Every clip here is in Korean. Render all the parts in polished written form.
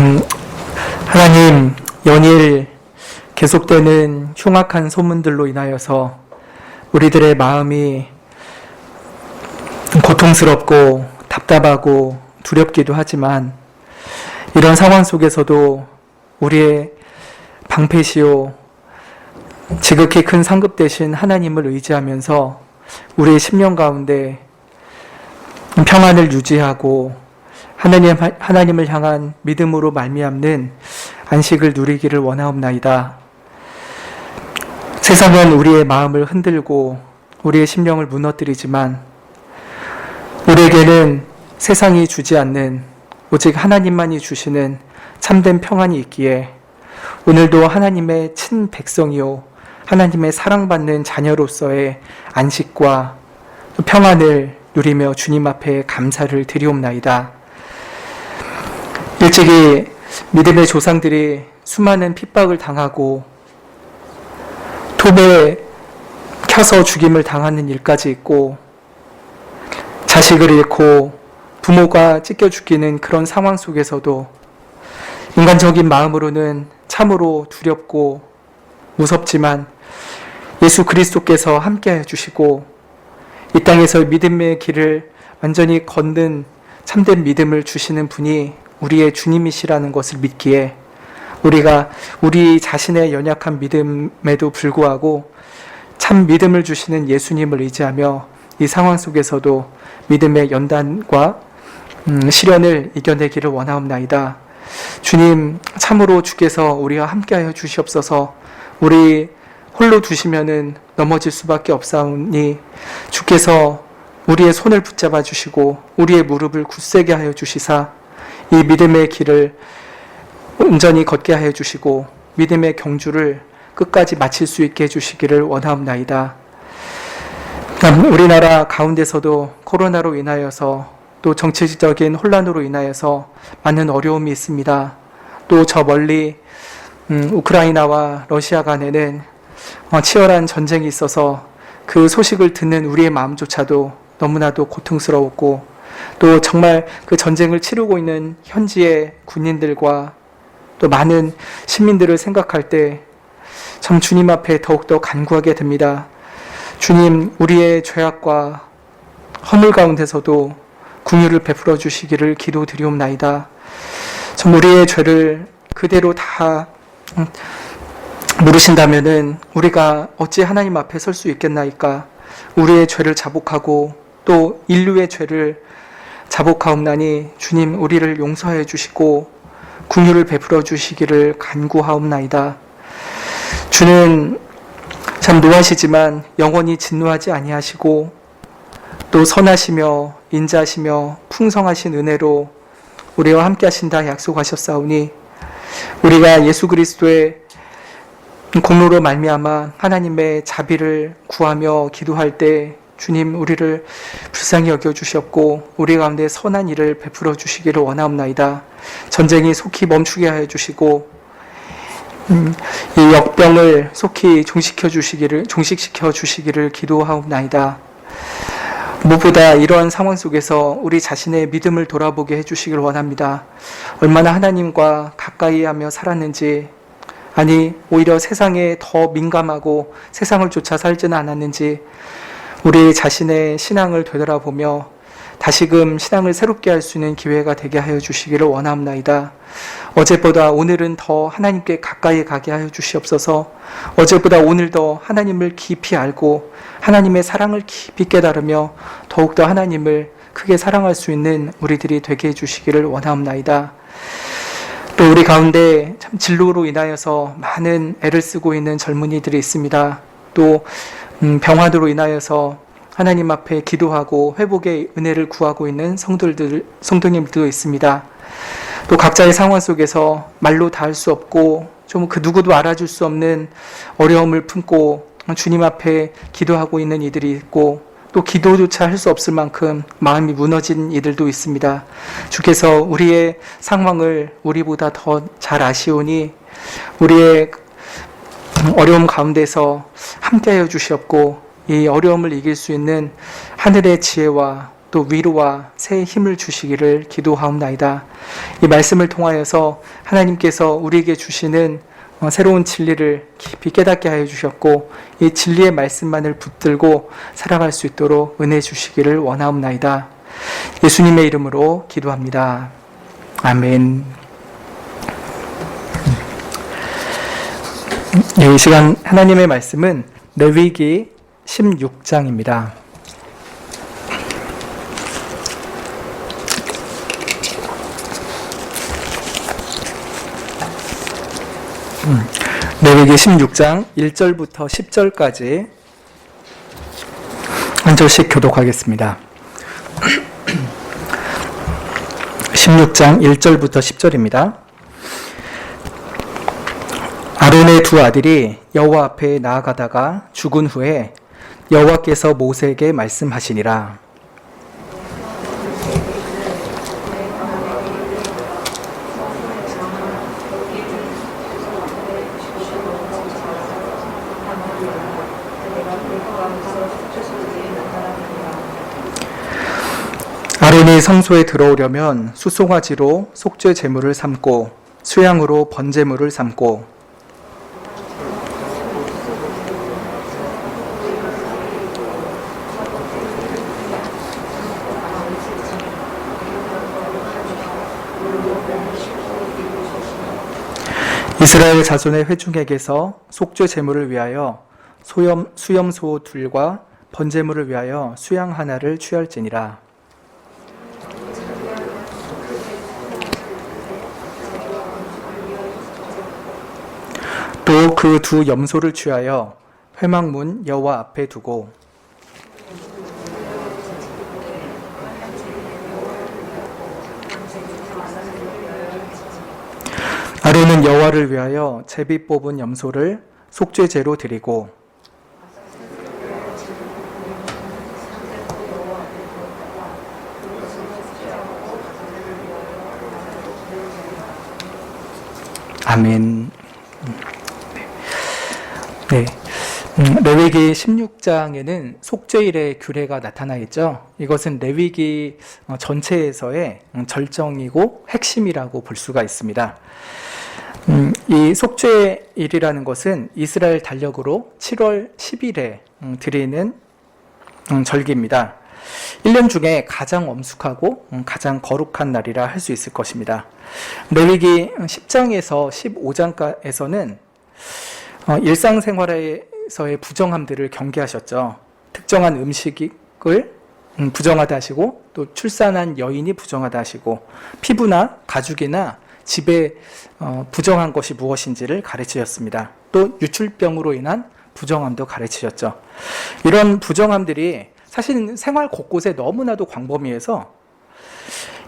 음, 하나님, 연일 계속되는 흉악한 소문들로 인하여서 우리들의 마음이 고통스럽고 답답하고 두렵기도 하지만 이런 상황 속에서도 우리의 방패시오 지극히 큰 상급 되신 하나님을 의지하면서 우리의 심령 가운데 평안을 유지하고 하나님을 향한 믿음으로 말미암는 안식을 누리기를 원하옵나이다. 세상은 우리의 마음을 흔들고 우리의 심령을 무너뜨리지만 우리에게는 세상이 주지 않는 오직 하나님만이 주시는 참된 평안이 있기에 오늘도 하나님의 친백성이요 하나님의 사랑받는 자녀로서의 안식과 평안을 누리며 주님 앞에 감사를 드리옵나이다. 일찍이 믿음의 조상들이 수많은 핍박을 당하고 톱에 켜서 죽임을 당하는 일까지 있고 자식을 잃고 부모가 찢겨 죽이는 그런 상황 속에서도 인간적인 마음으로는 참으로 두렵고 무섭지만 예수 그리스도께서 함께해 주시고 이 땅에서 믿음의 길을 완전히 걷는 참된 믿음을 주시는 분이 우리의 주님이시라는 것을 믿기에 우리가 우리 자신의 연약한 믿음에도 불구하고 참 믿음을 주시는 예수님을 의지하며 이 상황 속에서도 믿음의 연단과 시련을 이겨내기를 원하옵나이다. 주님, 참으로 주께서 우리와 함께하여 주시옵소서. 우리 홀로 두시면은 넘어질 수밖에 없사오니 주께서 우리의 손을 붙잡아 주시고 우리의 무릎을 굳세게 하여 주시사 이 믿음의 길을 온전히 걷게 하여 주시고 믿음의 경주를 끝까지 마칠 수 있게 해주시기를 원하옵나이다. 우리나라 가운데서도 코로나로 인하여서 또 정치적인 혼란으로 인하여서 많은 어려움이 있습니다. 또 저 멀리 우크라이나와 러시아 간에는 치열한 전쟁이 있어서 그 소식을 듣는 우리의 마음조차도 너무나도 고통스러웠고 또 정말 그 전쟁을 치르고 있는 현지의 군인들과 또 많은 시민들을 생각할 때 참 주님 앞에 더욱더 간구하게 됩니다. 주님, 우리의 죄악과 허물 가운데서도 긍휼을 베풀어 주시기를 기도드리옵나이다. 참 우리의 죄를 그대로 다 물으신다면은 우리가 어찌 하나님 앞에 설 수 있겠나이까? 우리의 죄를 자복하고 또 인류의 죄를 자복하옵나니 주님 우리를 용서해 주시고 긍휼을 베풀어 주시기를 간구하옵나이다. 주는 참 노하시지만 영원히 진노하지 아니하시고 또 선하시며 인자하시며 풍성하신 은혜로 우리와 함께 하신다 약속하셨사오니 우리가 예수 그리스도의 공로로 말미암아 하나님의 자비를 구하며 기도할 때 주님 우리를 불쌍히 여겨주셨고 우리 가운데 선한 일을 베풀어 주시기를 원하옵나이다. 전쟁이 속히 멈추게 하여 주시고 이 역병을 속히 종식시켜 주시기를 기도하옵나이다. 무엇보다 이러한 상황 속에서 우리 자신의 믿음을 돌아보게 해주시길 원합니다. 얼마나 하나님과 가까이 하며 살았는지, 아니 오히려 세상에 더 민감하고 세상을 쫓아 살지는 않았는지 우리 자신의 신앙을 되돌아보며 다시금 신앙을 새롭게 할 수 있는 기회가 되게 하여 주시기를 원합나이다. 어제보다 오늘은 더 하나님께 가까이 가게 하여 주시옵소서. 어제보다 오늘 더 하나님을 깊이 알고 하나님의 사랑을 깊이 깨달으며 더욱더 하나님을 크게 사랑할 수 있는 우리들이 되게 해주시기를 원합나이다. 또 우리 가운데 참 진로로 인하여서 많은 애를 쓰고 있는 젊은이들이 있습니다. 또 병환으로 인하여서 하나님 앞에 기도하고 회복의 은혜를 구하고 있는 성도님들도 있습니다. 또 각자의 상황 속에서 말로 다 할 수 없고 좀 그 누구도 알아줄 수 없는 어려움을 품고 주님 앞에 기도하고 있는 이들이 있고 또 기도조차 할 수 없을 만큼 마음이 무너진 이들도 있습니다. 주께서 우리의 상황을 우리보다 더 잘 아시오니 우리의 어려움 가운데서 함께하여 주시옵고 이 어려움을 이길 수 있는 하늘의 지혜와 또 위로와 새 힘을 주시기를 기도하옵나이다. 이 말씀을 통하여서 하나님께서 우리에게 주시는 새로운 진리를 깊이 깨닫게 하여 주셨고 이 진리의 말씀만을 붙들고 살아갈 수 있도록 은혜 주시기를 원하옵나이다. 예수님의 이름으로 기도합니다. 아멘. 이 시간 하나님의 말씀은 레위기 16장입니다. 레위기 16장 1절부터 10절까지 한 절씩 교독하겠습니다. 16장 1절부터 10절입니다. 아론의 두 아들이 여호와 앞에 나아가다가 죽은 후에 여호와께서 모세에게 말씀하시니라. 아론이 성소에 들어오려면 수송아지로 속죄 제물을 삼고 수양으로 번제물을 삼고 이스라엘 자손의 회중에게서 속죄 제물을 위하여 수염소 둘과 번제물을 위하여 수양 하나를 취할지니라. 또 그 두 염소를 취하여 회막문 여호와 앞에 두고 아론은 여호와를 위하여 제비 뽑은 염소를 속죄제로 드리고 아멘. 네. 레위기 16장에는 속죄일의 규례가 나타나 있죠. 이것은 레위기 전체에서의 절정이고 핵심이라고 볼 수가 있습니다. 이 속죄일이라는 것은 이스라엘 달력으로 7월 10일에 드리는 절기입니다. 1년 중에 가장 엄숙하고 가장 거룩한 날이라 할 수 있을 것입니다. 레위기 10장에서 15장에서는 일상생활에서의 부정함들을 경계하셨죠. 특정한 음식을 부정하다 하시고 또 출산한 여인이 부정하다 하시고 피부나 가죽이나 집에 부정한 것이 무엇인지를 가르치셨습니다. 또 유출병으로 인한 부정함도 가르치셨죠. 이런 부정함들이 사실 생활 곳곳에 너무나도 광범위해서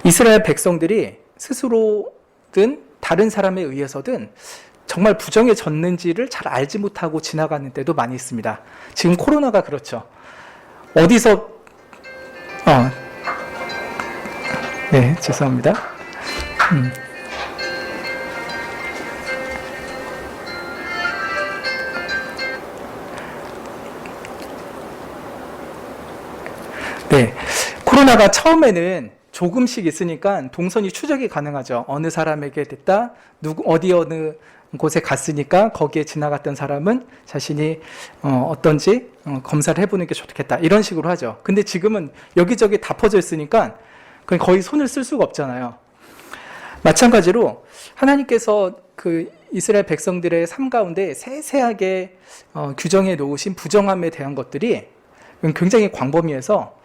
이스라엘 백성들이 스스로든 다른 사람에 의해서든 정말 부정에 졌는지를 잘 알지 못하고 지나가는 때도 많이 있습니다. 지금 코로나가 그렇죠. 어디서 네, 죄송합니다. 네, 코로나가 처음에는 조금씩 있으니까 동선이 추적이 가능하죠. 어느 사람에게 됐다, 어느 곳에 갔으니까 거기에 지나갔던 사람은 자신이 어떤지 검사를 해보는 게 좋겠다. 이런 식으로 하죠. 근데 지금은 여기저기 다 퍼져 있으니까 거의 손을 쓸 수가 없잖아요. 마찬가지로 하나님께서 그 이스라엘 백성들의 삶 가운데 세세하게 규정해 놓으신 부정함에 대한 것들이 굉장히 광범위해서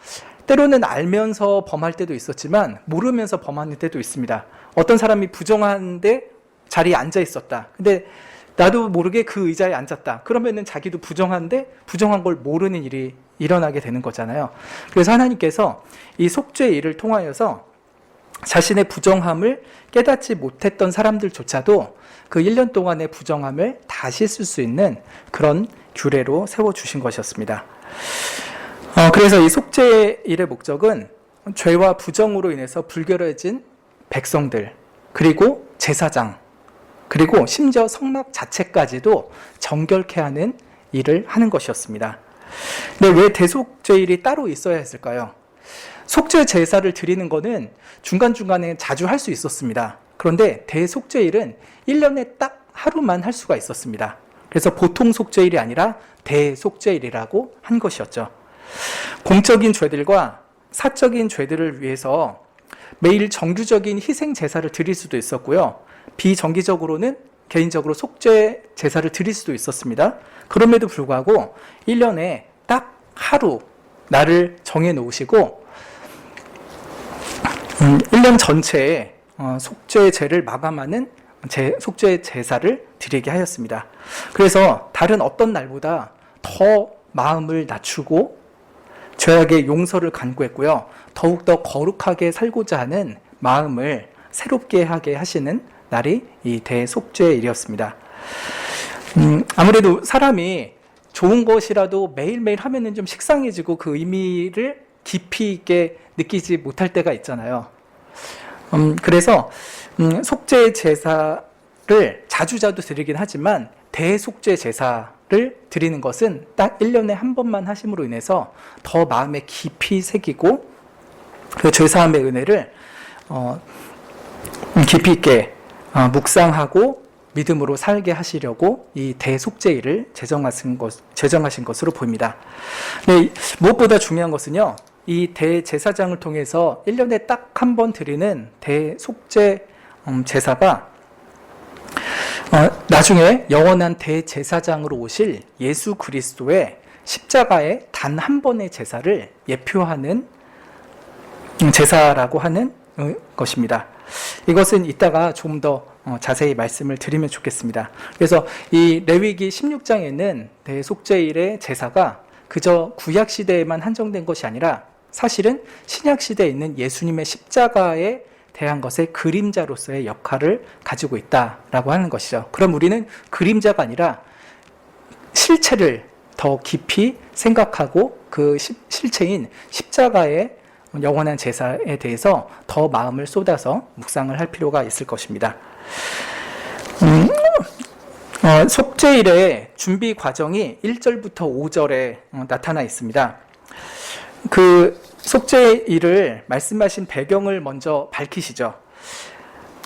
때로는 알면서 범할 때도 있었지만 모르면서 범하는 때도 있습니다. 어떤 사람이 부정한데 자리에 앉아 있었다. 근데 나도 모르게 그 의자에 앉았다. 그러면은 자기도 부정한데 부정한 걸 모르는 일이 일어나게 되는 거잖아요. 그래서 하나님께서 이 속죄일을 통하여서 자신의 부정함을 깨닫지 못했던 사람들조차도 그 1년 동안의 부정함을 다시 쓸 수 있는 그런 규례로 세워주신 것이었습니다. 그래서 이 속죄일의 목적은 죄와 부정으로 인해서 불결해진 백성들, 그리고 제사장, 그리고 심지어 성막 자체까지도 정결케 하는 일을 하는 것이었습니다. 근데 왜 대속죄일이 따로 있어야 했을까요? 속죄 제사를 드리는 거는 중간중간에 자주 할 수 있었습니다. 그런데 대속죄일은 1년에 딱 하루만 할 수가 있었습니다. 그래서 보통 속죄일이 아니라 대속죄일이라고 한 것이었죠. 공적인 죄들과 사적인 죄들을 위해서 매일 정규적인 희생 제사를 드릴 수도 있었고요. 비정기적으로는 개인적으로 속죄 제사를 드릴 수도 있었습니다. 그럼에도 불구하고 1년에 딱 하루 날을 정해 놓으시고 1년 전체에 속죄제를 마감하는 속죄 제사를 드리게 하였습니다. 그래서 다른 어떤 날보다 더 마음을 낮추고 죄악의 용서를 간구했고요. 더욱더 거룩하게 살고자 하는 마음을 새롭게 하게 하시는 날이 이 대속죄일이었습니다. 아무래도 사람이 좋은 것이라도 매일매일 하면은 좀 식상해지고 그 의미를 깊이 있게 느끼지 못할 때가 있잖아요. 그래서 속죄 제사를 자주자주 드리긴 하지만 대속죄 제사를 드리는 것은 딱 1년에 한 번만 하심으로 인해서 더 마음에 깊이 새기고 그 죄사함의 은혜를 깊이 있게 묵상하고 믿음으로 살게 하시려고 이 대속죄일을 제정하신 것으로 보입니다. 네, 무엇보다 중요한 것은요, 이 대제사장을 통해서 1년에 딱 한 번 드리는 대속죄 제사가 나중에 영원한 대제사장으로 오실 예수 그리스도의 십자가의 단 한 번의 제사를 예표하는 제사라고 하는 것입니다. 이것은 이따가 좀 더 자세히 말씀을 드리면 좋겠습니다. 그래서 이 레위기 16장에는 대속죄일의 제사가 그저 구약시대에만 한정된 것이 아니라 사실은 신약시대에 있는 예수님의 십자가에 대한 것의 그림자로서의 역할을 가지고 있다라고 하는 것이죠. 그럼 우리는 그림자가 아니라 실체를 더 깊이 생각하고 그 실체인 십자가의 영원한 제사에 대해서 더 마음을 쏟아서 묵상을 할 필요가 있을 것입니다. 속죄일의 준비 과정이 1절부터 5절에 나타나 있습니다. 그 속죄일을 말씀하신 배경을 먼저 밝히시죠.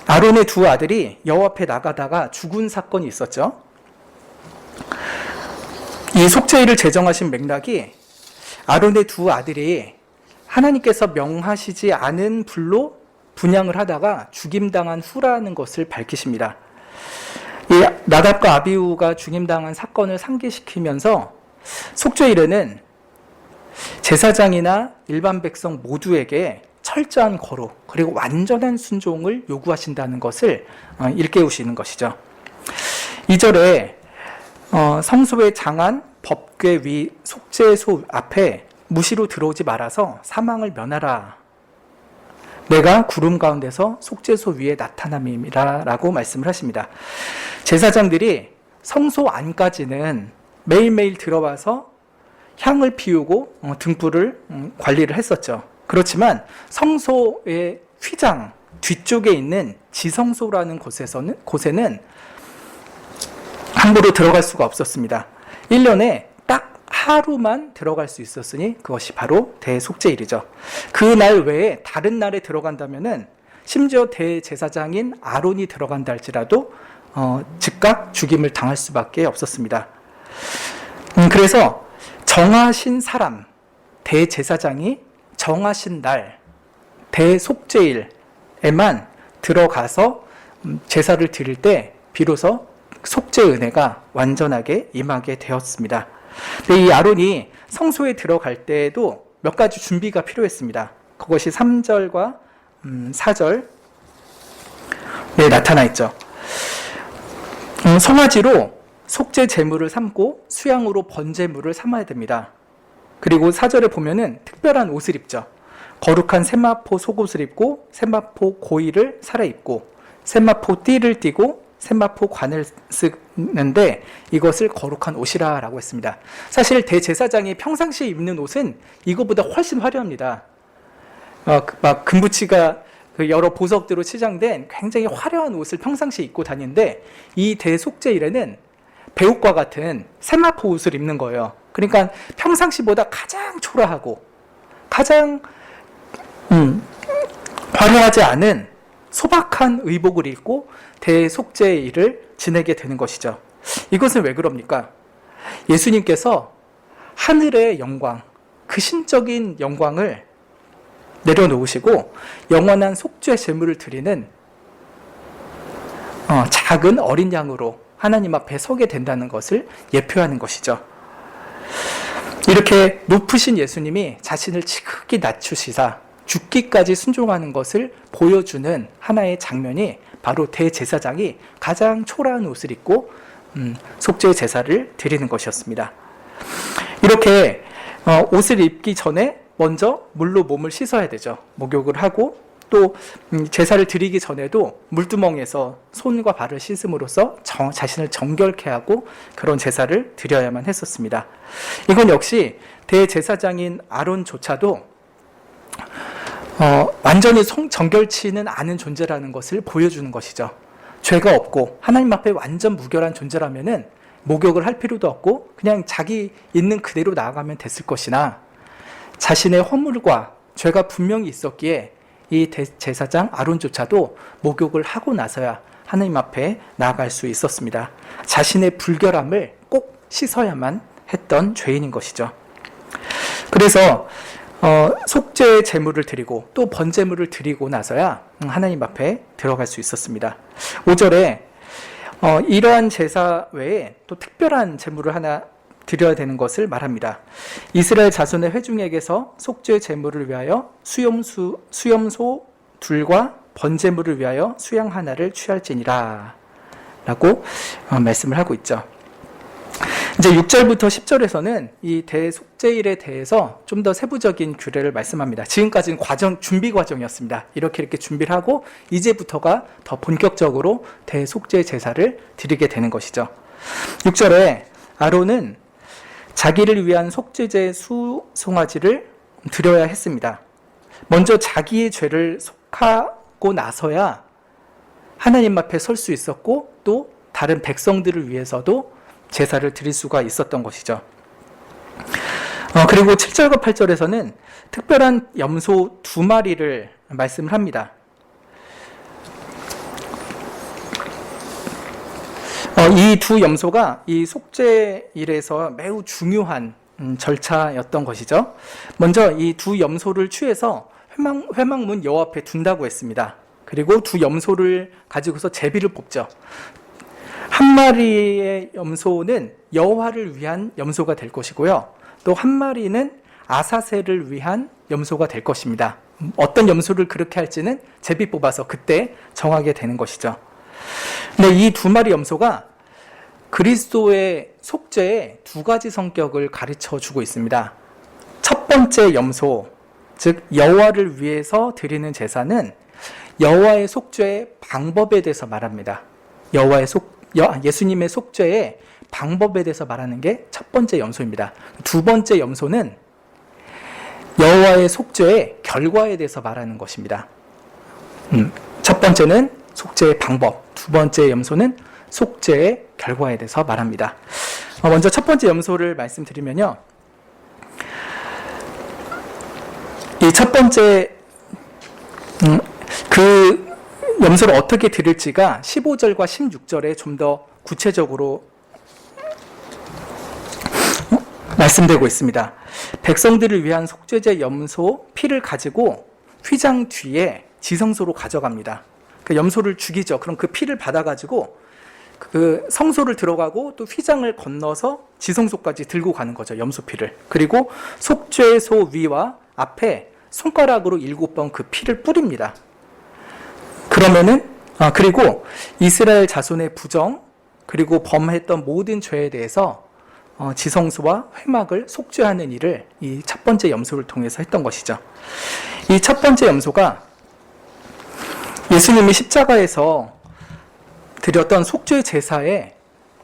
아론의 두 아들이 여호와 앞에 나가다가 죽은 사건이 있었죠. 이 속죄일을 제정하신 맥락이 아론의 두 아들이 하나님께서 명하시지 않은 불로 분향을 하다가 죽임당한 후라는 것을 밝히십니다. 이 나답과 아비후가 죽임당한 사건을 상기시키면서 속죄일에는 제사장이나 일반 백성 모두에게 철저한 거룩 그리고 완전한 순종을 요구하신다는 것을 일깨우시는 것이죠. 2절에 성소의 장안 법궤 위 속죄소 앞에 무시로 들어오지 말아서 사망을 면하라. 내가 구름 가운데서 속죄소 위에 나타남이라 라고 말씀을 하십니다. 제사장들이 성소 안까지는 매일매일 들어와서 향을 피우고 등불을 관리를 했었죠. 그렇지만 성소의 휘장 뒤쪽에 있는 지성소라는 곳에는 함부로 들어갈 수가 없었습니다. 1년에 딱 하루만 들어갈 수 있었으니 그것이 바로 대속죄일이죠. 그 날 외에 다른 날에 들어간다면은 심지어 대제사장인 아론이 들어간다 할지라도 즉각 죽임을 당할 수밖에 없었습니다. 그래서 정하신 사람, 대제사장이 정하신 날, 대속죄일에만 들어가서 제사를 드릴 때 비로소 속죄 은혜가 완전하게 임하게 되었습니다. 이 아론이 성소에 들어갈 때에도 몇 가지 준비가 필요했습니다. 그것이 3절과 4절에 나타나 있죠. 송아지로 속죄 제물을 삼고 수양으로 번제물을 삼아야 됩니다. 그리고 4절에 보면은 특별한 옷을 입죠. 거룩한 세마포 속옷을 입고 세마포 고이를 살아 입고 세마포 띠를 띠고 세마포 관을 쓰는데 이것을 거룩한 옷이라 라고 했습니다. 사실 대제사장이 평상시에 입는 옷은 이것보다 훨씬 화려합니다. 막 금부치가 여러 보석들로 치장된 굉장히 화려한 옷을 평상시에 입고 다니는데 이 대속죄일에는 배옷과 같은 세마포 옷을 입는 거예요. 그러니까 평상시보다 가장 초라하고 가장 화려하지 않은 소박한 의복을 입고 대속죄의 일을 지내게 되는 것이죠. 이것은 왜 그럽니까? 예수님께서 하늘의 영광, 그 신적인 영광을 내려놓으시고 영원한 속죄 제물을 드리는 작은 어린 양으로 하나님 앞에 서게 된다는 것을 예표하는 것이죠. 이렇게 높으신 예수님이 자신을 지극히 낮추시사 죽기까지 순종하는 것을 보여주는 하나의 장면이 바로 대제사장이 가장 초라한 옷을 입고 속죄 제사를 드리는 것이었습니다. 이렇게 옷을 입기 전에 먼저 물로 몸을 씻어야 되죠. 목욕을 하고 또 제사를 드리기 전에도 물두멍에서 손과 발을 씻음으로써 자신을 정결케 하고 그런 제사를 드려야만 했었습니다. 이건 역시 대제사장인 아론조차도 완전히 정결치는 않은 존재라는 것을 보여주는 것이죠. 죄가 없고 하나님 앞에 완전 무결한 존재라면은 목욕을 할 필요도 없고 그냥 자기 있는 그대로 나아가면 됐을 것이나 자신의 허물과 죄가 분명히 있었기에 이 제사장 아론조차도 목욕을 하고 나서야 하나님 앞에 나아갈 수 있었습니다. 자신의 불결함을 꼭 씻어야만 했던 죄인인 것이죠. 그래서 속죄 제물을 드리고 또 번제물을 드리고 나서야 하나님 앞에 들어갈 수 있었습니다. 5절에 이러한 제사 외에 또 특별한 제물을 하나 드려야 되는 것을 말합니다. 이스라엘 자손의 회중에게서 속죄 제물을 위하여 수염소 둘과 번제물을 위하여 수양 하나를 취할지니라 라고 말씀을 하고 있죠. 이제 6절부터 10절에서는 이 대속죄일에 대해서 좀 더 세부적인 규례를 말씀합니다. 지금까지는 준비 과정이었습니다. 이렇게 준비를 하고 이제부터가 더 본격적으로 대속죄 제사를 드리게 되는 것이죠. 6절에 아론은 자기를 위한 속죄제 수송아지를 드려야 했습니다. 먼저 자기의 죄를 속하고 나서야 하나님 앞에 설 수 있었고 또 다른 백성들을 위해서도 제사를 드릴 수가 있었던 것이죠. 그리고 7절과 8절에서는 특별한 염소 2마리를 말씀을 합니다. 이 두 염소가 이 속죄일에서 매우 중요한 절차였던 것이죠. 먼저 이 두 염소를 취해서 회막문 여호와 앞에 둔다고 했습니다. 그리고 두 염소를 가지고서 제비를 뽑죠. 한 마리의 염소는 여호와를 위한 염소가 될 것이고요. 또 한 마리는 아사셀을 위한 염소가 될 것입니다. 어떤 염소를 그렇게 할지는 제비 뽑아서 그때 정하게 되는 것이죠. 근데 이 2마리 염소가 그리스도의 속죄의 2가지 성격을 가르쳐 주고 있습니다. 첫 번째 염소, 즉 여호와를 위해서 드리는 제사는 여호와의 속죄의 방법에 대해서 말합니다. 예수님의 속죄의 방법에 대해서 말하는 게 첫 번째 염소입니다. 두 번째 염소는 여호와의 속죄의 결과에 대해서 말하는 것입니다. 첫 번째는 속죄의 방법, 두 번째 염소는 속죄의 결과에 대해서 말합니다. 먼저 첫 번째 염소를 말씀드리면요. 이 첫 번째 그 염소를 어떻게 드릴지가 15절과 16절에 좀 더 구체적으로 말씀되고 있습니다. 백성들을 위한 속죄제 염소 피를 가지고 휘장 뒤에 지성소로 가져갑니다. 그 염소를 죽이죠. 그럼 그 피를 받아가지고 그 성소를 들어가고 또 휘장을 건너서 지성소까지 들고 가는 거죠. 염소피를. 그리고 속죄소 위와 앞에 손가락으로 7번 그 피를 뿌립니다. 그러면은 그리고 이스라엘 자손의 부정 그리고 범했던 모든 죄에 대해서 지성소와 회막을 속죄하는 일을 이 첫 번째 염소를 통해서 했던 것이죠. 이 첫 번째 염소가 예수님이 십자가에서 드렸던 속죄 제사의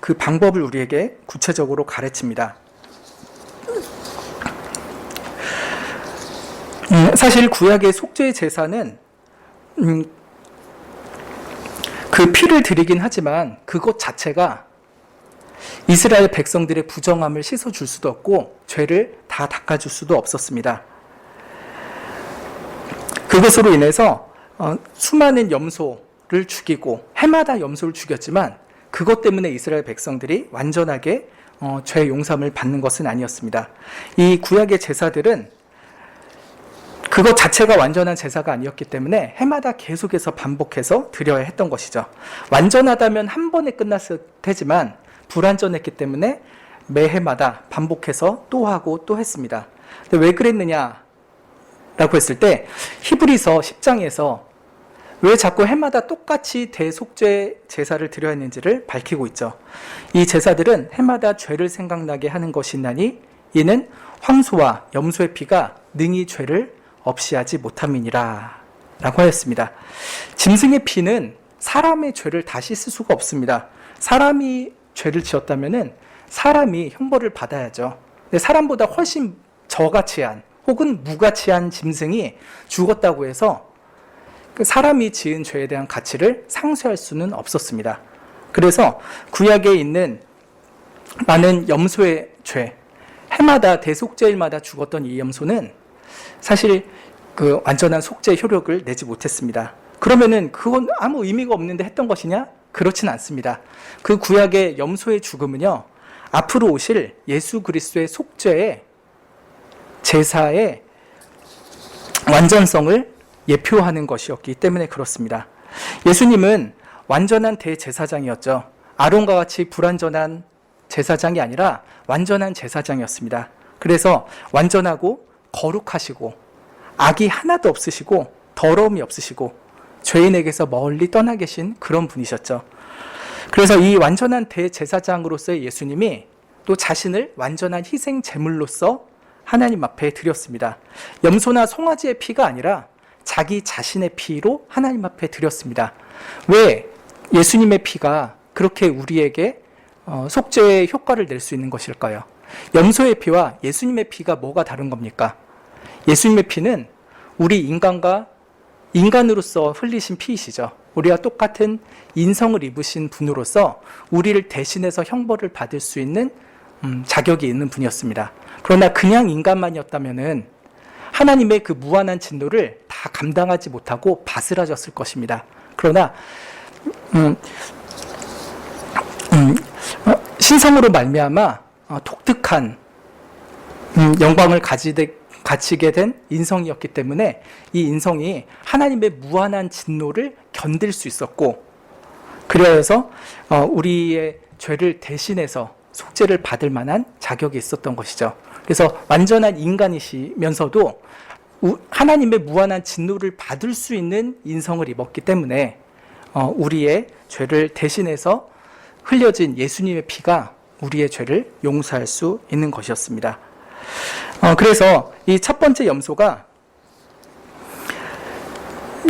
그 방법을 우리에게 구체적으로 가르칩니다. 사실 구약의 속죄 제사는 그 피를 드리긴 하지만 그것 자체가 이스라엘 백성들의 부정함을 씻어줄 수도 없고 죄를 다 닦아줄 수도 없었습니다. 그것으로 인해서 수많은 염소를 죽이고 해마다 염소를 죽였지만 그것 때문에 이스라엘 백성들이 완전하게 죄 용서함을 받는 것은 아니었습니다. 이 구약의 제사들은 그것 자체가 완전한 제사가 아니었기 때문에 해마다 계속해서 반복해서 드려야 했던 것이죠. 완전하다면 한 번에 끝났을 테지만 불완전했기 때문에 매해마다 반복해서 또 하고 또 했습니다. 근데 왜 그랬느냐라고 했을 때 히브리서 10장에서 왜 자꾸 해마다 똑같이 대속죄 제사를 드려야 했는지를 밝히고 있죠. 이 제사들은 해마다 죄를 생각나게 하는 것이나니 이는 황소와 염소의 피가 능히 죄를 없이 하지 못함이니라 라고 하였습니다. 짐승의 피는 사람의 죄를 다 씻을 수가 없습니다. 사람이 죄를 지었다면 사람이 형벌을 받아야죠. 근데 사람보다 훨씬 저가치한 혹은 무가치한 짐승이 죽었다고 해서 사람이 지은 죄에 대한 가치를 상쇄할 수는 없었습니다. 그래서 구약에 있는 많은 염소의 죄, 해마다 대속죄일마다 죽었던 이 염소는 사실 그 완전한 속죄 효력을 내지 못했습니다. 그러면은 그건 아무 의미가 없는데 했던 것이냐? 그렇진 않습니다. 그 구약의 염소의 죽음은요, 앞으로 오실 예수 그리스도의 속죄의 제사의 완전성을 예표하는 것이었기 때문에 그렇습니다. 예수님은 완전한 대제사장이었죠. 아론과 같이 불완전한 제사장이 아니라 완전한 제사장이었습니다. 그래서 완전하고 거룩하시고 악이 하나도 없으시고 더러움이 없으시고 죄인에게서 멀리 떠나 계신 그런 분이셨죠. 그래서 이 완전한 대제사장으로서의 예수님이 또 자신을 완전한 희생 제물로서 하나님 앞에 드렸습니다. 염소나 송아지의 피가 아니라 자기 자신의 피로 하나님 앞에 드렸습니다. 왜 예수님의 피가 그렇게 우리에게 속죄의 효과를 낼 수 있는 것일까요? 염소의 피와 예수님의 피가 뭐가 다른 겁니까? 예수님의 피는 우리 인간으로서 흘리신 피이시죠. 우리와 똑같은 인성을 입으신 분으로서 우리를 대신해서 형벌을 받을 수 있는 자격이 있는 분이었습니다. 그러나 그냥 인간만이었다면은 하나님의 그 무한한 진노를 다 감당하지 못하고 바스라졌을 것입니다. 그러나 신성으로 말미암아 독특한 영광을 가지게 된 인성이었기 때문에 이 인성이 하나님의 무한한 진노를 견딜 수 있었고, 그래서 우리의 죄를 대신해서 속죄를 받을 만한 자격이 있었던 것이죠. 그래서 완전한 인간이시면서도 하나님의 무한한 진노를 받을 수 있는 인성을 입었기 때문에 우리의 죄를 대신해서 흘려진 예수님의 피가 우리의 죄를 용서할 수 있는 것이었습니다. 그래서 이 첫 번째 염소가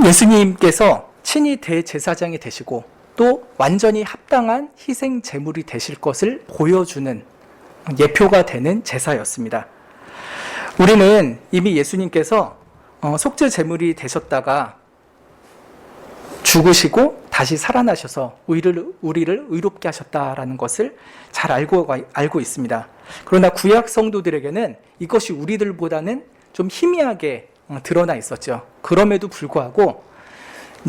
예수님께서 친히 대제사장이 되시고 또 완전히 합당한 희생 제물이 되실 것을 보여주는 예표가 되는 제사였습니다. 우리는 이미 예수님께서 속죄 제물이 되셨다가 죽으시고 다시 살아나셔서 우리를 의롭게 하셨다라는 것을 잘 알고 있습니다. 그러나 구약 성도들에게는 이것이 우리들보다는 좀 희미하게 드러나 있었죠. 그럼에도 불구하고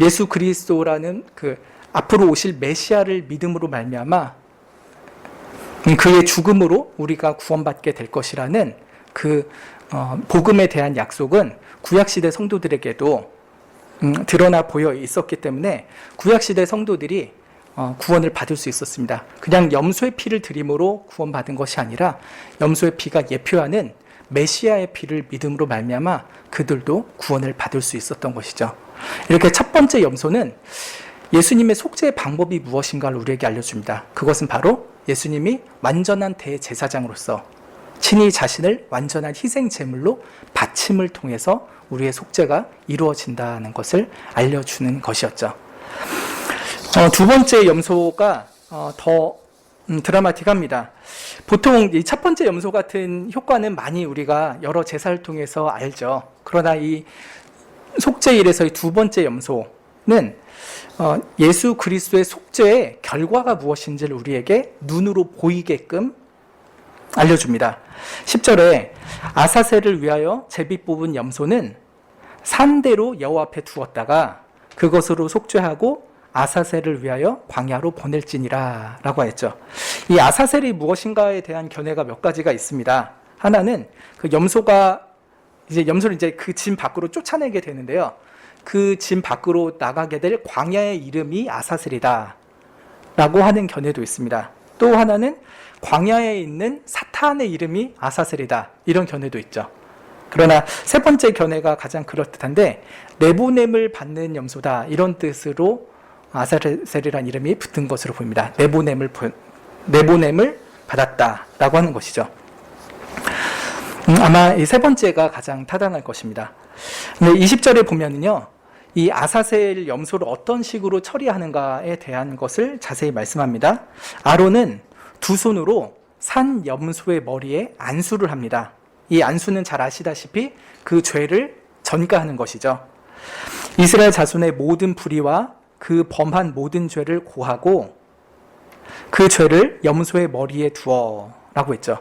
예수 그리스도라는 그 앞으로 오실 메시아를 믿음으로 말미암아 그의 죽음으로 우리가 구원받게 될 것이라는 그 복음에 대한 약속은 구약시대 성도들에게도 드러나 보여 있었기 때문에 구약시대 성도들이 구원을 받을 수 있었습니다. 그냥 염소의 피를 드림으로 구원받은 것이 아니라 염소의 피가 예표하는 메시아의 피를 믿음으로 말미암아 그들도 구원을 받을 수 있었던 것이죠. 이렇게 첫 번째 염소는 예수님의 속죄의 방법이 무엇인가를 우리에게 알려줍니다. 그것은 바로 예수님이 완전한 대제사장으로서 친히 자신을 완전한 희생 제물로 바침을 통해서 우리의 속죄가 이루어진다는 것을 알려주는 것이었죠. 두 번째 염소가 더 드라마틱합니다. 보통 이 첫 번째 염소 같은 효과는 많이 우리가 여러 제사를 통해서 알죠. 그러나 이 속죄일에서의 두 번째 염소는 예수 그리스도의 속죄의 결과가 무엇인지를 우리에게 눈으로 보이게끔 알려줍니다. 10절에 아사셀을 위하여 제비 뽑은 염소는 산대로 여호와 앞에 두었다가 그것으로 속죄하고 아사셀을 위하여 광야로 보낼지니라 라고 했죠. 이 아사셀이 무엇인가에 대한 견해가 몇 가지가 있습니다. 하나는 그 염소를 이제 그 진 밖으로 쫓아내게 되는데요. 그 진 밖으로 나가게 될 광야의 이름이 아사셀이다 라고 하는 견해도 있습니다. 또 하나는 광야에 있는 사탄의 이름이 아사셀이다, 이런 견해도 있죠. 그러나 세 번째 견해가 가장 그럴듯한데, 네보넴을 받는 염소다, 이런 뜻으로 아사셀이라는 이름이 붙은 것으로 보입니다. 네보넴을 받았다라고 하는 것이죠. 아마 이 세 번째가 가장 타당할 것입니다. 근데 20절에 보면은요, 이 아사셀 염소를 어떤 식으로 처리하는가에 대한 것을 자세히 말씀합니다. 아론은 두 손으로 산 염소의 머리에 안수를 합니다. 이 안수는 잘 아시다시피 그 죄를 전가하는 것이죠. 이스라엘 자손의 모든 불의와 그 범한 모든 죄를 고하고 그 죄를 염소의 머리에 두어 라고 했죠.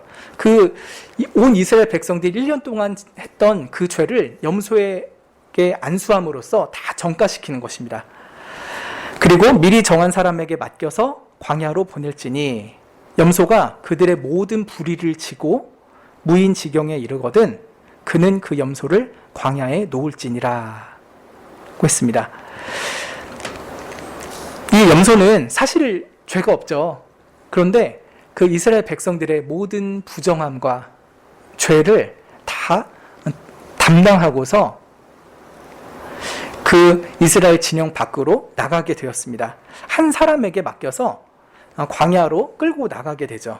온 이스라엘 백성들이 1년 동안 했던 그 죄를 염소에게 안수함으로써 다 전가시키는 것입니다. 그리고 미리 정한 사람에게 맡겨서 광야로 보낼지니 염소가 그들의 모든 불의를 지고 무인지경에 이르거든 그는 그 염소를 광야에 놓을지니라 고 했습니다. 이 염소는 사실 죄가 없죠. 그런데 그 이스라엘 백성들의 모든 부정함과 죄를 다 담당하고서 그 이스라엘 진영 밖으로 나가게 되었습니다. 한 사람에게 맡겨서 광야로 끌고 나가게 되죠.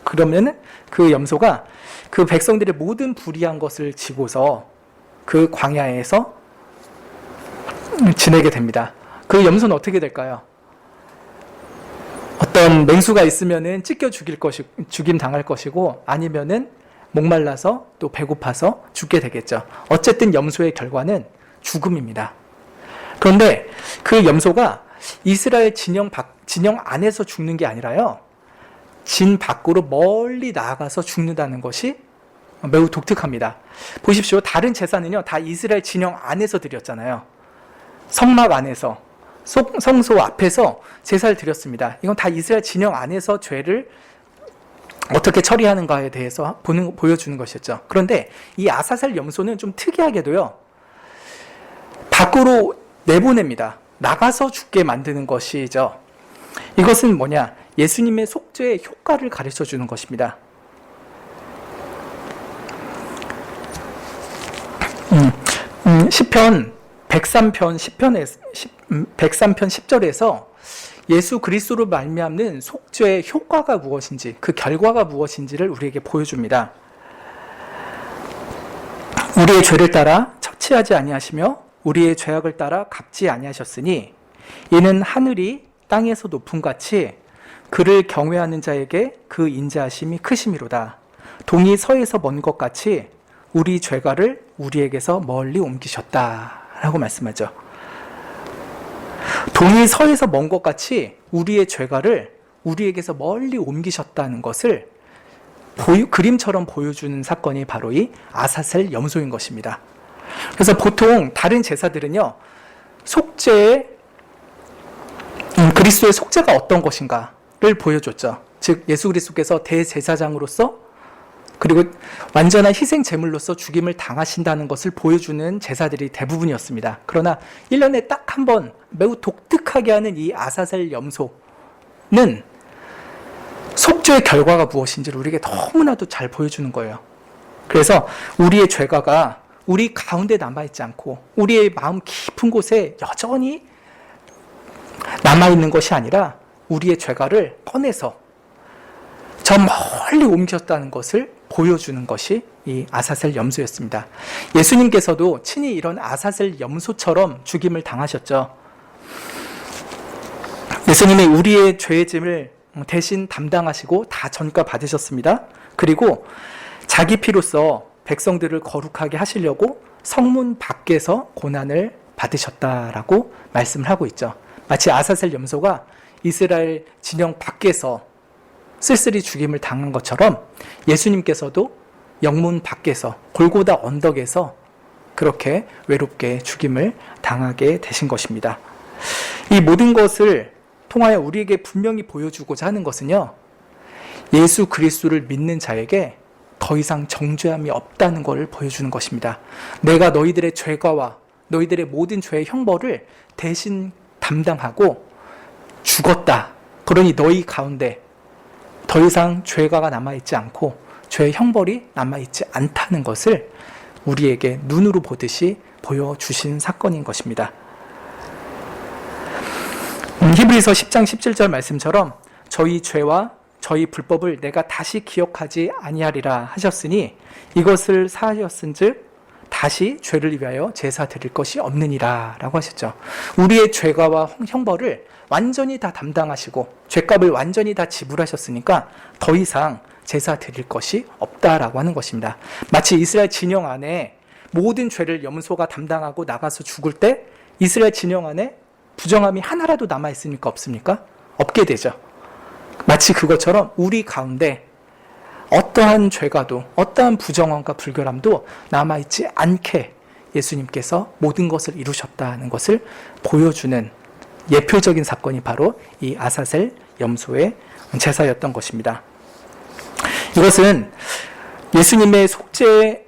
그러면 그 염소가 그 백성들의 모든 불의한 것을 지고서 그 광야에서 지내게 됩니다. 그 염소는 어떻게 될까요? 어떤 맹수가 있으면은 찢겨 죽임 당할 것이고, 아니면은 목말라서 또 배고파서 죽게 되겠죠. 어쨌든 염소의 결과는 죽음입니다. 그런데 그 염소가 이스라엘 진영 안에서 죽는 게 아니라요, 진 밖으로 멀리 나아가서 죽는다는 것이 매우 독특합니다. 보십시오. 다른 제사는요, 다 이스라엘 진영 안에서 드렸잖아요. 성막 안에서, 성소 앞에서 제사를 드렸습니다. 이건 다 이스라엘 진영 안에서 죄를 어떻게 처리하는가에 대해서 보여주는 것이었죠. 그런데 이 아사셀 염소는 좀 특이하게도요, 밖으로 내보냅니다. 나가서 죽게 만드는 것이죠. 이것은 뭐냐? 예수님의 속죄의 효과를 가르쳐 주는 것입니다. 시편 103편 10절에서 예수 그리스도로 말미암는 속죄의 효과가 무엇인지, 그 결과가 무엇인지를 우리에게 보여줍니다. 우리의 죄를 따라 처치하지 아니하시며 우리의 죄악을 따라 갚지 아니하셨으니 이는 하늘이 땅에서 높음같이 그를 경외하는 자에게 그 인자하심이 크심이로다. 동이 서에서 먼 것 같이 우리 죄가를 우리에게서 멀리 옮기셨다 라고 말씀하죠. 동이 서에서 먼 것 같이 우리의 죄가를 우리에게서 멀리 옮기셨다는 것을 그림처럼 보여주는 사건이 바로 이 아사셀 염소인 것입니다. 그래서 보통 다른 제사들은요, 그리스도의 속죄가 어떤 것인가를 보여줬죠. 즉 예수 그리스도께서 대제사장으로서 그리고 완전한 희생 제물로서 죽임을 당하신다는 것을 보여주는 제사들이 대부분이었습니다. 그러나 1년에 딱 한 번 매우 독특하게 하는 이 아사셀 염소는 속죄의 결과가 무엇인지를 우리에게 너무나도 잘 보여주는 거예요. 그래서 우리의 죄가가 우리 가운데 남아있지 않고 우리의 마음 깊은 곳에 여전히 남아있는 것이 아니라 우리의 죄가를 꺼내서 저 멀리 옮겼다는 것을 보여주는 것이 이 아사셀 염소였습니다. 예수님께서도 친히 이런 아사셀 염소처럼 죽임을 당하셨죠. 예수님이 우리의 죄의 짐을 대신 담당하시고 다 전가 받으셨습니다. 그리고 자기 피로써 백성들을 거룩하게 하시려고 성문 밖에서 고난을 받으셨다라고 말씀을 하고 있죠. 마치 아사셀 염소가 이스라엘 진영 밖에서 쓸쓸히 죽임을 당한 것처럼 예수님께서도 영문 밖에서 골고다 언덕에서 그렇게 외롭게 죽임을 당하게 되신 것입니다. 이 모든 것을 통하여 우리에게 분명히 보여주고자 하는 것은요, 예수 그리스도를 믿는 자에게 더 이상 정죄함이 없다는 것을 보여주는 것입니다. 내가 너희들의 죄가와 너희들의 모든 죄의 형벌을 대신 담당하고 죽었다. 그러니 너희 가운데 더 이상 죄가가 남아있지 않고 죄의 형벌이 남아있지 않다는 것을 우리에게 눈으로 보듯이 보여주신 사건인 것입니다. 히브리서 10장 17절 말씀처럼 저희 죄와 저희 불법을 내가 다시 기억하지 아니하리라 하셨으니 이것을 사하였은즉 다시 죄를 위하여 제사 드릴 것이 없느니라 라고 하셨죠. 우리의 죄가와 형벌을 완전히 다 담당하시고 죄값을 완전히 다 지불하셨으니까 더 이상 제사 드릴 것이 없다라고 하는 것입니다. 마치 이스라엘 진영 안에 모든 죄를 염소가 담당하고 나가서 죽을 때 이스라엘 진영 안에 부정함이 하나라도 남아있습니까? 없습니까? 없게 되죠. 마치 그것처럼 우리 가운데 어떠한 죄가도 어떠한 부정함과 불결함도 남아있지 않게 예수님께서 모든 것을 이루셨다는 것을 보여주는 예표적인 사건이 바로 이 아사셀 염소의 제사였던 것입니다. 이것은 예수님의 속죄의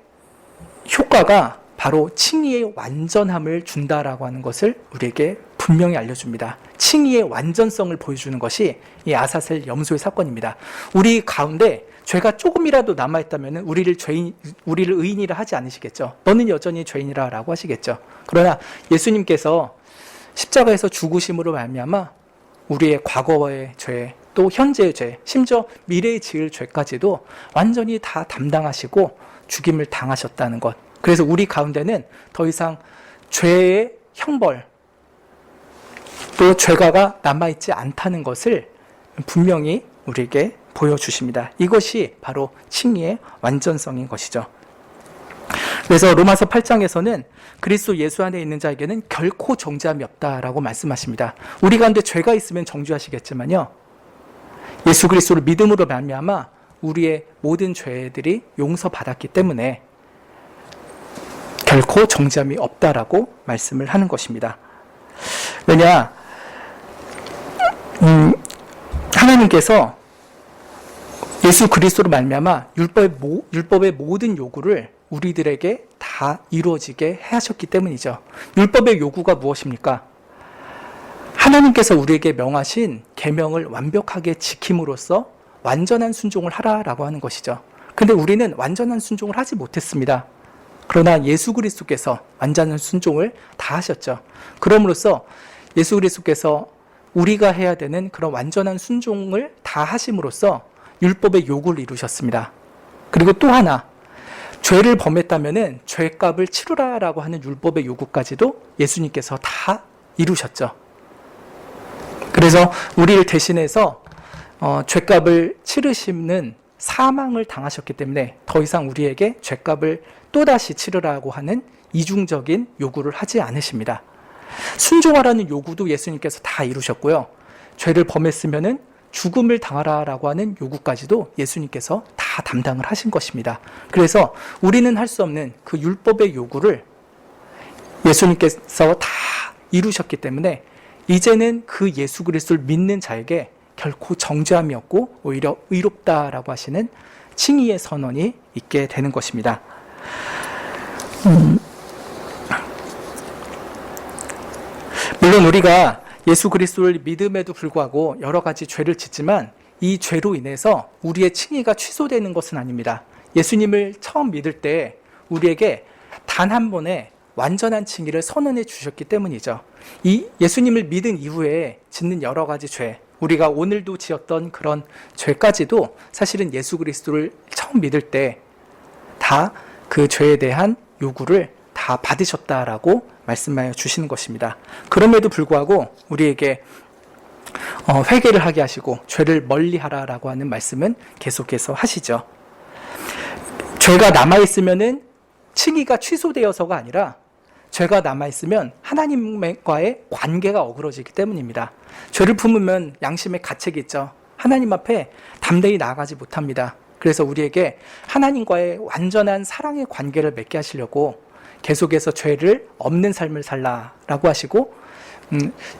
효과가 바로 칭의의 완전함을 준다라고 하는 것을 우리에게 분명히 알려줍니다. 칭의의 완전성을 보여주는 것이 이 아사셀 염소의 사건입니다. 우리 가운데 죄가 조금이라도 남아있다면 우리를 의인이라 하지 않으시겠죠. 너는 여전히 죄인이라 라고 하시겠죠. 그러나 예수님께서 십자가에서 죽으심으로 말미암아 우리의 과거의 죄, 또 현재의 죄, 심지어 미래에 지을 죄까지도 완전히 다 담당하시고 죽임을 당하셨다는 것. 그래서 우리 가운데는 더 이상 죄의 형벌, 또 죄가가 남아있지 않다는 것을 분명히 우리에게 보여주십니다. 이것이 바로 칭의의 완전성인 것이죠. 그래서 로마서 8장에서는 그리스도 예수 안에 있는 자에게는 결코 정죄함이 없다라고 말씀하십니다. 우리 가운데 죄가 있으면 정죄하시겠지만요, 예수 그리스도를 믿음으로 말미암아 우리의 모든 죄들이 용서받았기 때문에 결코 정죄함이 없다라고 말씀을 하는 것입니다. 왜냐, 하나님께서 예수 그리스도로 말미암아 율법의 모든 요구를 우리들에게 다 이루어지게 하셨기 때문이죠. 율법의 요구가 무엇입니까? 하나님께서 우리에게 명하신 계명을 완벽하게 지킴으로써 완전한 순종을 하라라고 하는 것이죠. 근데 우리는 완전한 순종을 하지 못했습니다. 그러나 예수 그리스도께서 완전한 순종을 다 하셨죠. 그럼으로써 예수 그리스도께서 우리가 해야 되는 그런 완전한 순종을 다 하심으로써 율법의 요구를 이루셨습니다. 그리고 또 하나, 죄를 범했다면 죄값을 치르라라고 하는 율법의 요구까지도 예수님께서 다 이루셨죠. 그래서 우리를 대신해서 죄값을 치르시는 사망을 당하셨기 때문에 더 이상 우리에게 죄값을 또다시 치르라고 하는 이중적인 요구를 하지 않으십니다. 순종하라는 요구도 예수님께서 다 이루셨고요. 죄를 범했으면 죽음을 당하라라고 하는 요구까지도 예수님께서 다 담당을 하신 것입니다. 그래서 우리는 할 수 없는 그 율법의 요구를 예수님께서 다 이루셨기 때문에 이제는 그 예수 그리스도를 믿는 자에게 결코 정죄함이 없고 오히려 의롭다라고 하시는 칭의의 선언이 있게 되는 것입니다. 물론 우리가 예수 그리스도를 믿음에도 불구하고 여러 가지 죄를 짓지만 이 죄로 인해서 우리의 칭의가 취소되는 것은 아닙니다. 예수님을 처음 믿을 때 우리에게 단 한 번에 완전한 칭의를 선언해 주셨기 때문이죠. 이 예수님을 믿은 이후에 짓는 여러 가지 죄, 우리가 오늘도 지었던 그런 죄까지도 사실은 예수 그리스도를 처음 믿을 때 다 그 죄에 대한 요구를 다 받으셨다라고 말씀하여 주시는 것입니다. 그럼에도 불구하고 우리에게 회개를 하게 하시고 죄를 멀리하라라고 하는 말씀은 계속해서 하시죠. 죄가 남아있으면 칭의가 취소되어서가 아니라 죄가 남아있으면 하나님과의 관계가 어그러지기 때문입니다. 죄를 품으면 양심의 가책이 있죠. 하나님 앞에 담대히 나아가지 못합니다. 그래서 우리에게 하나님과의 완전한 사랑의 관계를 맺게 하시려고 계속해서 죄를 없는 삶을 살라라고 하시고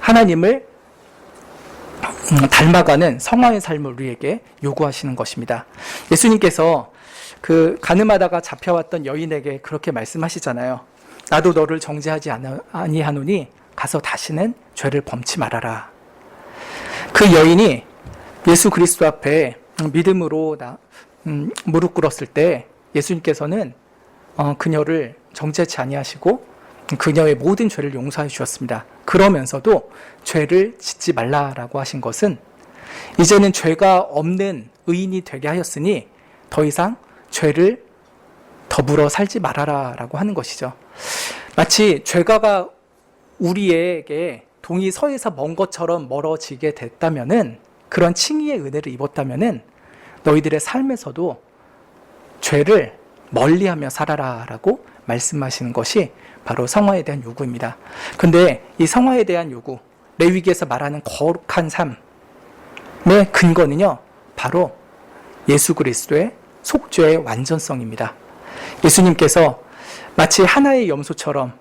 하나님을 닮아가는 성화의 삶을 우리에게 요구하시는 것입니다. 예수님께서 그 가늠하다가 잡혀왔던 여인에게 그렇게 말씀하시잖아요. 나도 너를 정죄하지 아니하노니 가서 다시는 죄를 범치 말아라. 그 여인이 예수 그리스도 앞에 믿음으로 무릎 꿇었을 때 예수님께서는 그녀를 정죄치 아니하시고 그녀의 모든 죄를 용서해 주셨습니다. 그러면서도 죄를 짓지 말라라고 하신 것은 이제는 죄가 없는 의인이 되게 하였으니 더 이상 죄를 더불어 살지 말아라라고 하는 것이죠. 마치 죄가가 우리에게 동이 서에서 먼 것처럼 멀어지게 됐다면은, 그런 칭의의 은혜를 입었다면은 너희들의 삶에서도 죄를 멀리하며 살아라라고 말씀하시는 것이 바로 성화에 대한 요구입니다. 근데 이 성화에 대한 요구, 레위기에서 말하는 거룩한 삶의 근거는요, 바로 예수 그리스도의 속죄의 완전성입니다. 예수님께서 마치 하나의 염소처럼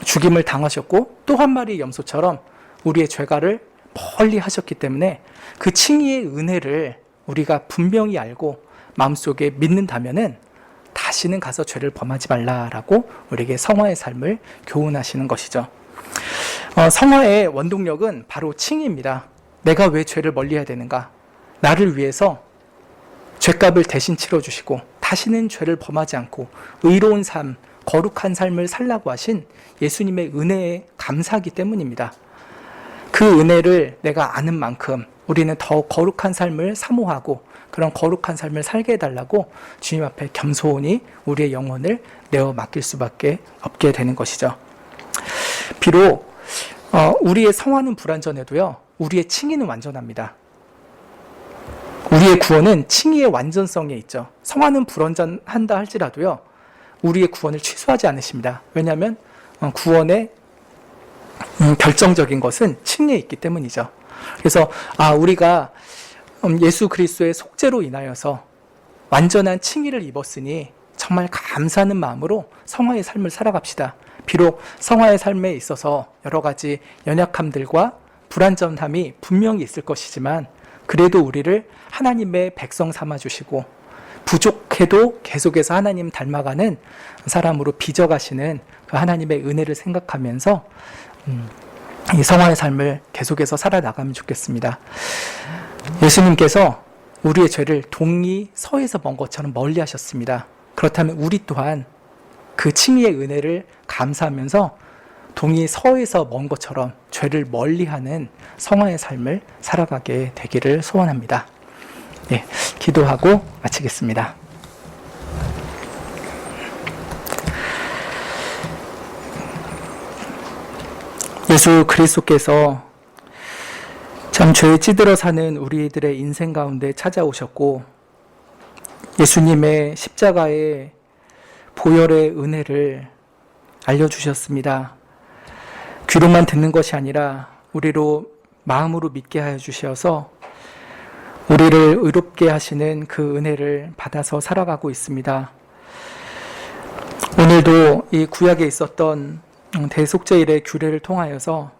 죽임을 당하셨고 또 한 마리의 염소처럼 우리의 죄가를 멀리 하셨기 때문에 그 칭의의 은혜를 우리가 분명히 알고 마음속에 믿는다면은 다시는 가서 죄를 범하지 말라라고 우리에게 성화의 삶을 교훈하시는 것이죠. 성화의 원동력은 바로 칭의입니다. 내가 왜 죄를 멀리해야 되는가? 나를 위해서 죄값을 대신 치러주시고 다시는 죄를 범하지 않고 의로운 삶, 거룩한 삶을 살라고 하신 예수님의 은혜에 감사하기 때문입니다. 그 은혜를 내가 아는 만큼 우리는 더 거룩한 삶을 사모하고 그런 거룩한 삶을 살게 해달라고 주님 앞에 겸손히 우리의 영혼을 내어 맡길 수밖에 없게 되는 것이죠. 비록 우리의 성화는 불완전해도요, 우리의 칭의는 완전합니다. 우리의 구원은 칭의의 완전성에 있죠. 성화는 불완전한다 할지라도요, 우리의 구원을 취소하지 않으십니다. 왜냐하면 구원의 결정적인 것은 칭의에 있기 때문이죠. 그래서 우리가 예수 그리스도의 속죄로 인하여서 완전한 칭의를 입었으니 정말 감사하는 마음으로 성화의 삶을 살아갑시다. 비록 성화의 삶에 있어서 여러 가지 연약함들과 불완전함이 분명히 있을 것이지만 그래도 우리를 하나님의 백성 삼아주시고 부족해도 계속해서 하나님 닮아가는 사람으로 빚어가시는 그 하나님의 은혜를 생각하면서 이 성화의 삶을 계속해서 살아나가면 좋겠습니다. 예수님께서 우리의 죄를 동이 서에서 먼 것처럼 멀리 하셨습니다. 그렇다면 우리 또한 그 칭의의 은혜를 감사하면서 동이 서에서 먼 것처럼 죄를 멀리하는 성화의 삶을 살아가게 되기를 소원합니다. 예, 기도하고 마치겠습니다. 예수 그리스도께서 참 죄에 찌들어 사는 우리들의 인생 가운데 찾아오셨고 예수님의 십자가의 보혈의 은혜를 알려주셨습니다. 귀로만 듣는 것이 아니라 우리로 마음으로 믿게 하여 주셔서 우리를 의롭게 하시는 그 은혜를 받아서 살아가고 있습니다. 오늘도 이 구약에 있었던 대속죄일의 규례를 통하여서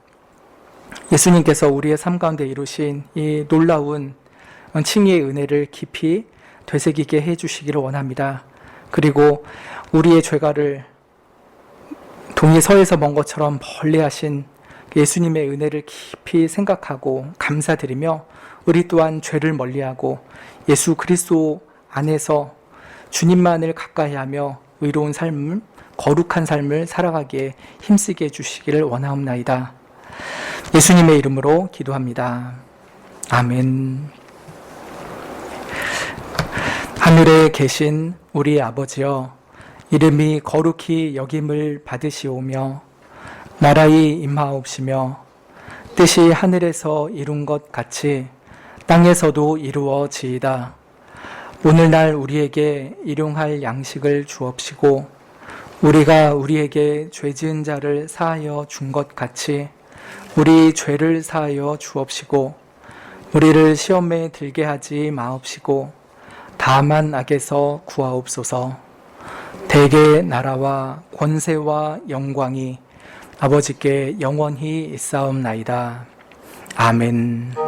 예수님께서 우리의 삶 가운데 이루신 이 놀라운 칭의의 은혜를 깊이 되새기게 해주시기를 원합니다. 그리고 우리의 죄가를 동이 서에서 먼 것처럼 멀리 하신 예수님의 은혜를 깊이 생각하고 감사드리며 우리 또한 죄를 멀리하고 예수 그리스도 안에서 주님만을 가까이하며 의로운 삶, 거룩한 삶을 살아가기에 힘쓰게 해주시기를 원하옵나이다. 예수님의 이름으로 기도합니다. 아멘. 하늘에 계신 우리 아버지여, 이름이 거룩히 여김을 받으시오며 나라의 임하옵시며 뜻이 하늘에서 이룬 것 같이 땅에서도 이루어지이다. 오늘날 우리에게 일용할 양식을 주옵시고 우리가 우리에게 죄 지은 자를 사하여 준 것 같이 우리 죄를 사하여 주옵시고 우리를 시험에 들게 하지 마옵시고 다만 악에서 구하옵소서. 대개의 나라와 권세와 영광이 아버지께 영원히 있사옵나이다. 아멘.